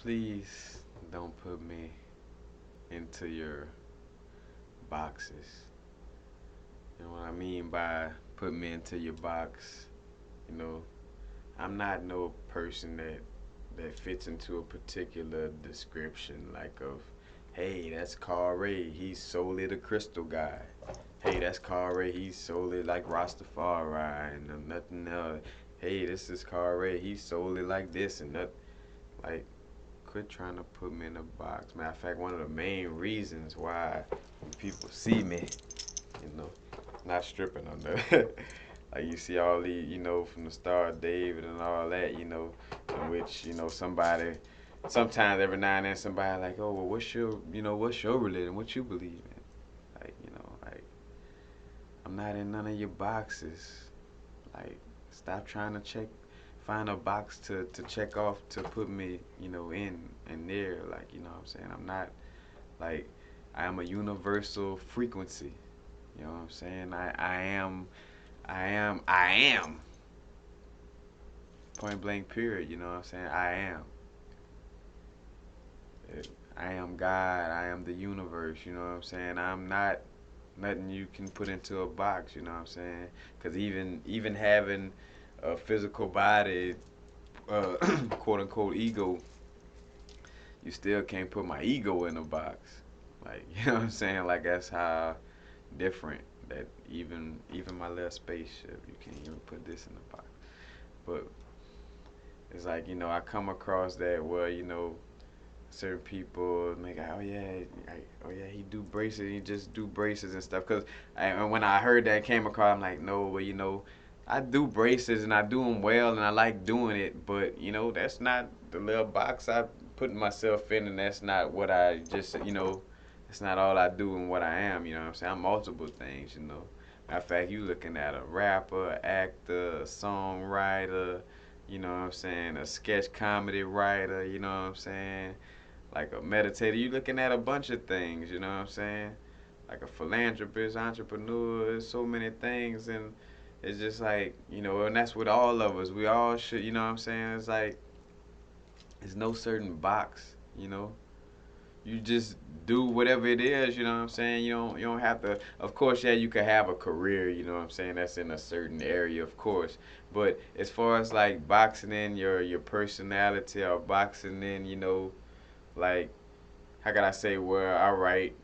Please don't put me into your boxes. You know what I mean by put me into your box? You know, I'm not no person that fits into a particular description like of, hey, that's Carl Ray, he's solely the crystal guy. Hey, that's Carl Ray, he's solely like Rastafari and nothing else. Hey, this is Carl Ray, he's solely like this and that. Like, quit trying to put me in a box. Matter of fact, one of the main reasons why when people see me, you know, not stripping on the like you see all these, from the Star of David and all that, in which, somebody sometimes every now and then somebody like, oh well what's your religion? What you believe in? Like I'm not in none of your boxes. Like stop trying to find a box to check off to put me, in and there. Like, what I'm saying? I'm not like I am a universal frequency. You know what I'm saying? I am point blank period, you know what I'm saying? I am God, I am the universe, you know what I'm saying? I'm not nothing you can put into a box, you know what I'm saying? Cuz even having a physical body, quote unquote ego, you still can't put my ego in a box. Like, you know what I'm saying? Like that's how different that even my little spaceship, you can't even put this in a box. But it's like, I come across that where, certain people make, oh yeah, he do braces, he just do braces and stuff. And when I heard that came across, I'm like, no, well, I do braces and I do them well and I like doing it, but that's not the little box I put myself in, and that's not what I just, that's not all I do and what I am. You know what I'm saying? I'm multiple things. Matter of fact, you looking at a rapper, actor, a songwriter, you know what I'm saying, a sketch comedy writer, you know what I'm saying, like a meditator. You looking at a bunch of things, you know what I'm saying, like a philanthropist, entrepreneur. There's so many things, and it's just like, and that's with all of us. We all should, you know what I'm saying. It's like there's no certain box, you know. You just do whatever it is, you know what I'm saying? You don't have to, of course, yeah, you could have a career, you know what I'm saying, that's in a certain area, of course. But as far as like boxing in your personality, or boxing in, like how can I say, where all right,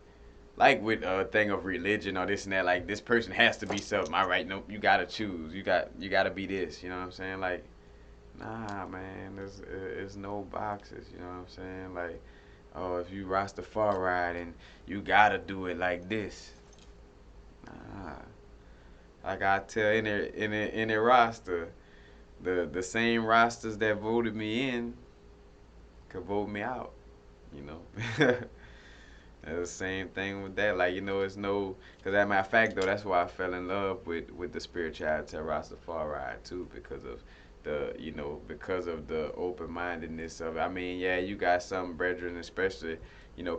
like with a thing of religion or this and that, like this person has to be something. All right, no, you gotta choose. You gotta be this. You know what I'm saying? Like, nah, man, there's no boxes. You know what I'm saying? Like, oh, if you Rastafari and you gotta do it like this. Nah, like I tell any roster, the same rosters that voted me in could vote me out. You know. The same thing with that. Like, it's no. Because, as a matter of fact, though, that's why I fell in love with the spirituality of Rastafari, too, because of the open mindedness of it. I mean, yeah, you got some brethren, especially,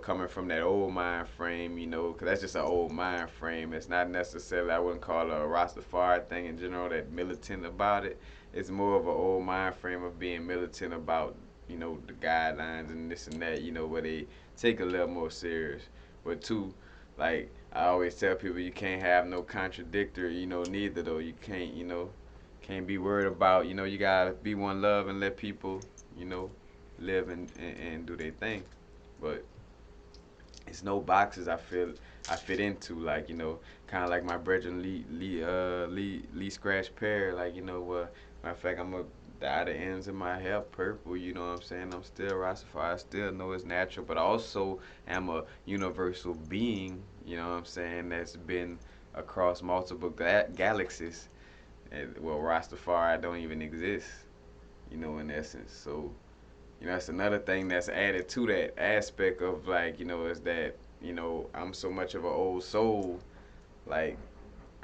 coming from that old mind frame, because that's just an old mind frame. It's not necessarily, I wouldn't call it a Rastafari thing in general, that militant about it. It's more of an old mind frame of being militant about, the guidelines and this and that, where they take a little more serious. But two, like I always tell people, you can't have no contradictory, neither though. You can't, can't be worried about, you gotta be one love and let people, you know, live and do their thing. But it's no boxes I fit into, like, kind of like my brethren Lee Scratch Perry, like, matter of fact, I'm a dye the ends of my hair purple, you know what I'm saying? I'm still Rastafari, I still know it's natural, but I also am a universal being, you know what I'm saying, that's been across multiple galaxies. And, well, Rastafari don't even exist, in essence. So, that's another thing that's added to that aspect of, like, is that, I'm so much of an old soul. Like,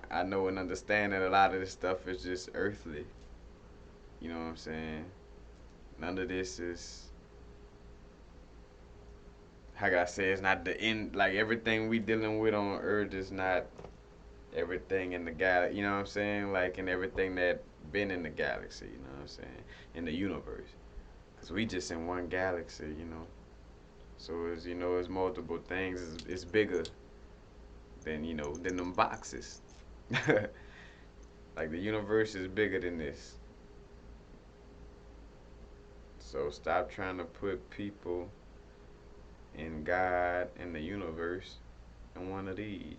I know and understand that a lot of this stuff is just earthly. You know what I'm saying? None of this is, how can I say, it's not the end. Like, everything we dealing with on earth is not everything in the galaxy. You know what I'm saying? Like, and everything that been in the galaxy. You know what I'm saying? In the universe. Cause we just in one galaxy, you know. So it's, you know, it's multiple things. It's bigger than, you know, than them boxes. Like the universe is bigger than this. So stop trying to put people and God and the universe in one of these.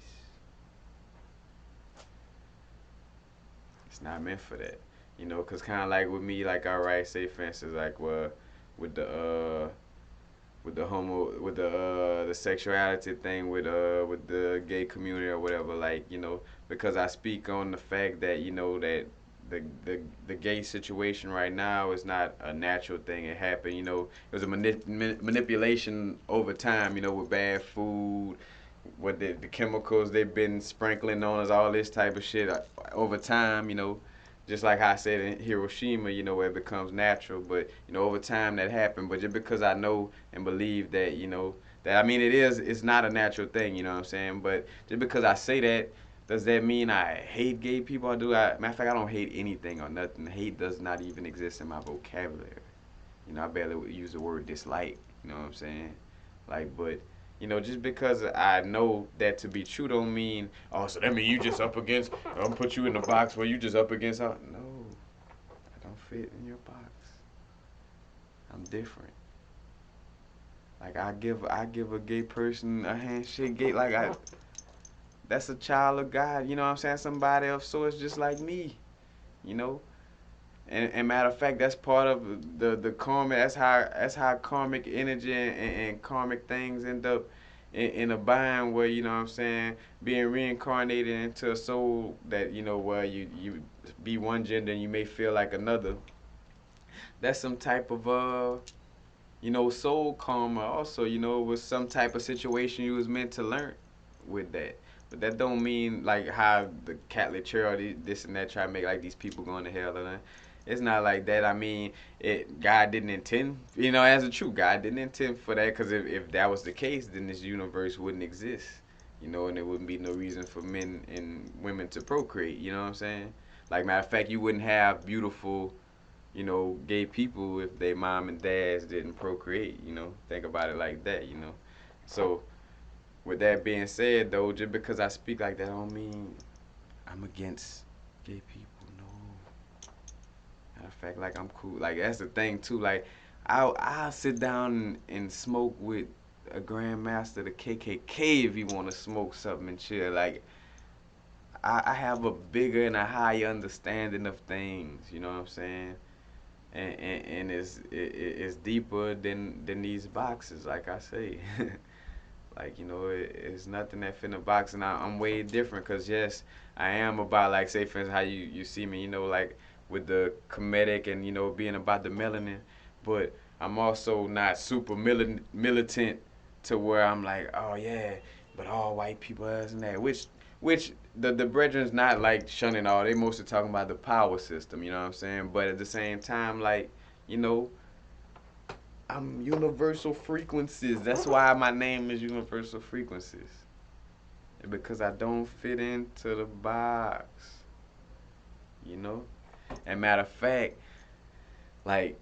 It's not meant for that. You know, cause kind of like with me, like alright, say for instance, like well, with the homo with the sexuality thing with the gay community or whatever, like you know, because I speak on the fact that you know that the gay situation right now is not a natural thing. It happened, you know, it was a manipulation over time, you know, with bad food, what the chemicals they've been sprinkling on us, all this type of shit over time, you know. Just like I said in Hiroshima, you know, where it becomes natural, but you know, over time that happened. But just because I know and believe that, you know, that I mean, it's not a natural thing, you know what I'm saying? But just because I say that, does that mean I hate gay people? Or do I? Matter of fact, I don't hate anything or nothing. Hate does not even exist in my vocabulary. You know, I barely use the word dislike. You know what I'm saying? Like, but you know, just because I know that to be true don't mean, oh, so that means you just up against. I'm put you in the box where you just up against. No, I don't fit in your box. I'm different. Like I give a gay person a handshake. Gay like I that's a child of God. You know what I'm saying? Somebody of sorts just like me. You know. And matter of fact, that's part of the karma. That's how karmic energy and karmic things end up in a bind where you know what I'm saying, being reincarnated into a soul that you know where you be one gender and you may feel like another. That's some type of you know soul karma also. You know, it was some type of situation you was meant to learn with that. But that don't mean like how the Catholic Church or this and that try to make like these people going to hell or nothing. It's not like that. I mean, God didn't intend, you know, as a true God didn't intend for that. Because if that was the case, then this universe wouldn't exist, you know, and there wouldn't be no reason for men and women to procreate. You know what I'm saying? Like matter of fact, you wouldn't have beautiful, you know, gay people if their mom and dads didn't procreate. You know, think about it like that. You know, so with that being said, though, just because I speak like that, I don't mean I'm against gay people. No, matter of fact, like I'm cool. Like that's the thing too. Like I'll sit down and smoke with a grandmaster of the KKK if you want to smoke something and chill. Like I have a bigger and a higher understanding of things. You know what I'm saying? And it's deeper than these boxes. Like I say. Like, you know, it's nothing that fit in a box, and I'm way different. Cause yes, I am about like say for instance how you see me, you know, like with the comedic and you know being about the melanin, but I'm also not super militant to where I'm like, oh yeah, but all white people is and that, which the brethren's not like shunning all. They mostly talking about the power system, you know what I'm saying? But at the same time, like, you know, I'm universal frequencies. That's why my name is Universal Frequencies. Because I don't fit into the box. You know? And matter of fact, like,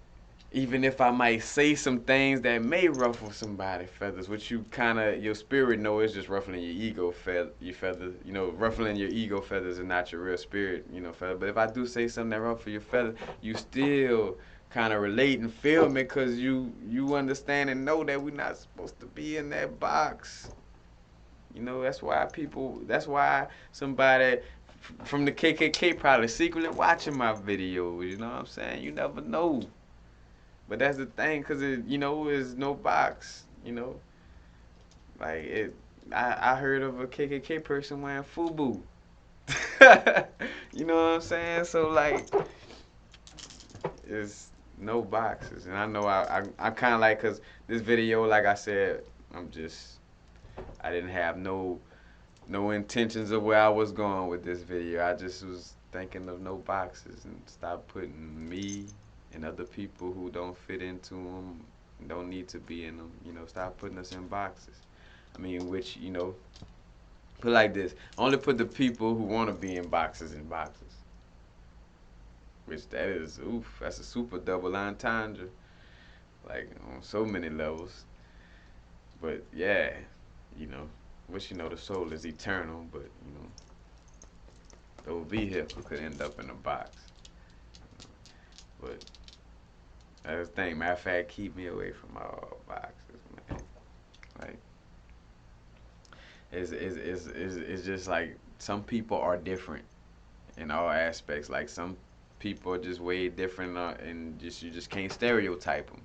even if I might say some things that may ruffle somebody's feathers, which you kind of, your spirit know is just ruffling your ego your feathers, you know, ruffling your ego feathers and not your real spirit, you know, feather. But if I do say something that ruffle your feathers, you still kind of relate and feel me because you understand and know that we're not supposed to be in that box. You know, that's why somebody from the KKK probably secretly watching my videos, you know what I'm saying? You never know. But that's the thing, cause you know, is no box. You know, like it. I heard of a KKK person wearing FUBU. You know what I'm saying? So like, it's no boxes, and I know I kind of like, cause this video, like I said, I didn't have no intentions of where I was going with this video. I just was thinking of no boxes and stop putting me and other people who don't fit into them, don't need to be in them. You know, stop putting us in boxes. I mean, which you know, put like this: only put the people who want to be in boxes in boxes. Which that is, oof, that's a super double entendre. like on so many levels. But yeah, you know, which you know the soul is eternal, but you know, the vehicle could end up in a box. But that's the thing. Matter of fact, keep me away from all boxes, man. Like it's just like some people are different in all aspects. Like some people are just way different, and just you just can't stereotype them.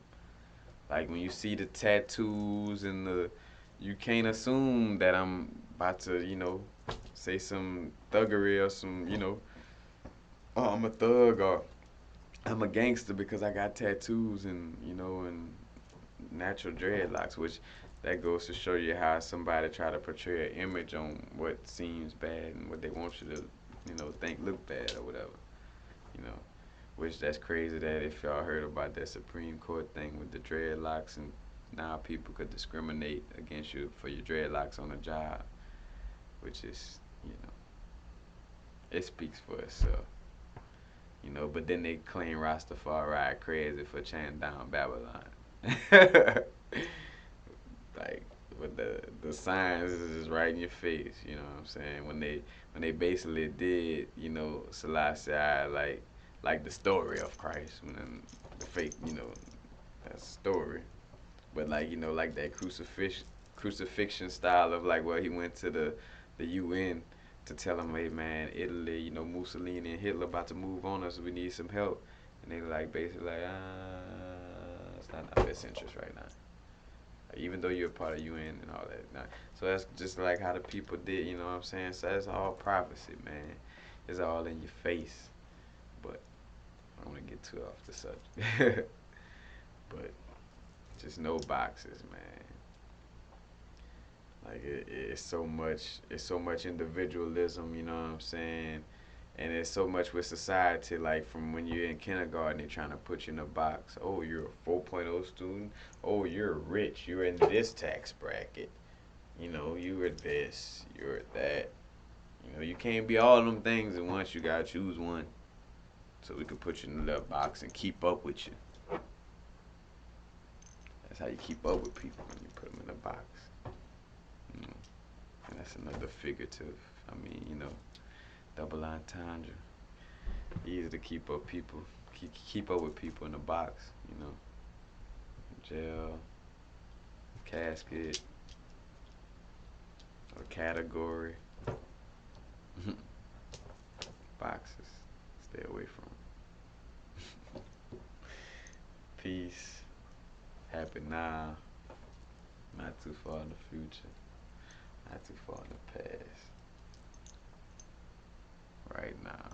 Like when you see the tattoos and you can't assume that I'm about to, say some thuggery or some, oh, I'm a thug or I'm a gangster because I got tattoos and natural dreadlocks, which that goes to show you how somebody try to portray an image on what seems bad and what they want you to, think look bad or whatever, you know. Which that's crazy that if y'all heard about that Supreme Court thing with the dreadlocks and now people could discriminate against you for your dreadlocks on a job, which is, it speaks for itself. But then they claim Rastafari crazy for chanting down Babylon. Like, with the signs is just right in your face, you know what I'm saying? When they basically did, Selassie like the story of Christ, when the fake, that story. But like, like that crucifixion style of like where he went to the UN to tell them, hey man, Italy, Mussolini and Hitler about to move on us, we need some help. And they like basically like, it's not in our best interest right now. Like, even though you're a part of UN and all that. Nah. So that's just like how the people did, you know what I'm saying? So that's all prophecy, man. It's all in your face. But I don't want to get too off the subject. But just no boxes, man. Like it's so much individualism, you know what I'm saying? And it's so much with society, like from when you're in kindergarten, they're trying to put you in a box. Oh, you're a 4.0 student. Oh, you're rich. You're in this tax bracket. You are this. You're that. You can't be all them things at once. You gotta choose one. So we can put you in the box and keep up with you. That's how you keep up with people when you put them in a box. You know? And that's another figurative. I mean, double entendre. Easy to keep up people, keep up with people in a box. Jail, casket, or category. Boxes. Stay away from 'em. Peace. Happy now. Not too far in the future. Not too far in the past. Right now.